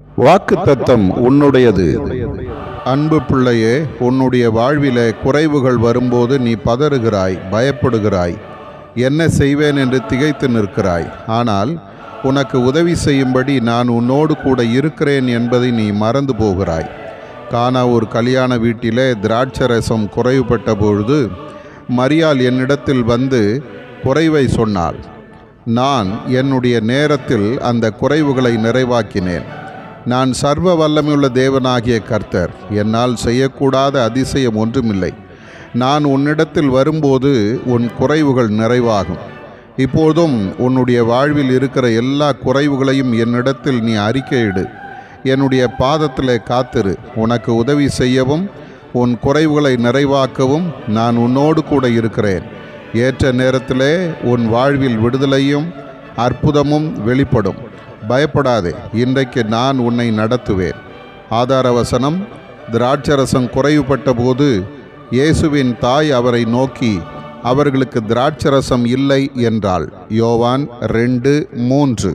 வாக்குத்தத்தம் உன்னுடையது. அன்பு பிள்ளையே, உன்னுடைய வாழ்விலே குறைவுகள் வரும்போது நீ பதறுகிறாய், பயப்படுகிறாய், என்ன செய்வேன் என்று திகைத்து நிற்கிறாய். ஆனால் உனக்கு உதவி செய்யும்படி நான் உன்னோடு கூட இருக்கிறேன் என்பதை நீ மறந்து போகிறாய். கானா ஒரு கல்யாண வீட்டிலே திராட்சரசம் குறைவுபட்ட பொழுது மரியாள் என்னிடத்தில் வந்து குறைவை சொன்னாள். நான் என்னுடைய நேரத்தில் அந்த குறைவுகளை நிறைவாக்கினேன். நான் சர்வ வல்லமையுள்ள தேவனாகிய கர்த்தர், என்னால் செய்யக்கூடாத அதிசயம் ஒன்றுமில்லை. நான் உன்னிடத்தில் வரும்போது உன் குறைவுகள் நிறைவாகும். இப்போதும் உன்னுடைய வாழ்வில் இருக்கிற எல்லா குறைவுகளையும் என்னிடத்தில் நீ அறிக்கையிடு. என்னுடைய பாதத்திலே காத்திரு. உனக்கு உதவி செய்யவும் உன் குறைவுகளை நிறைவாக்கவும் நான் உன்னோடு கூட இருக்கிறேன். ஏற்ற நேரத்திலே உன் வாழ்வில் விடுதலையும் அற்புதமும் வெளிப்படும். பயப்படாதே, இன்றைக்கு நான் உன்னை நடத்துவேன். ஆதார வசனம்: திராட்சரசம் குறைவுபட்ட போது இயேசுவின் தாய் அவரை நோக்கி, அவர்களுக்கு திராட்சரசம் இல்லை என்றாள். யோவான் 2:3.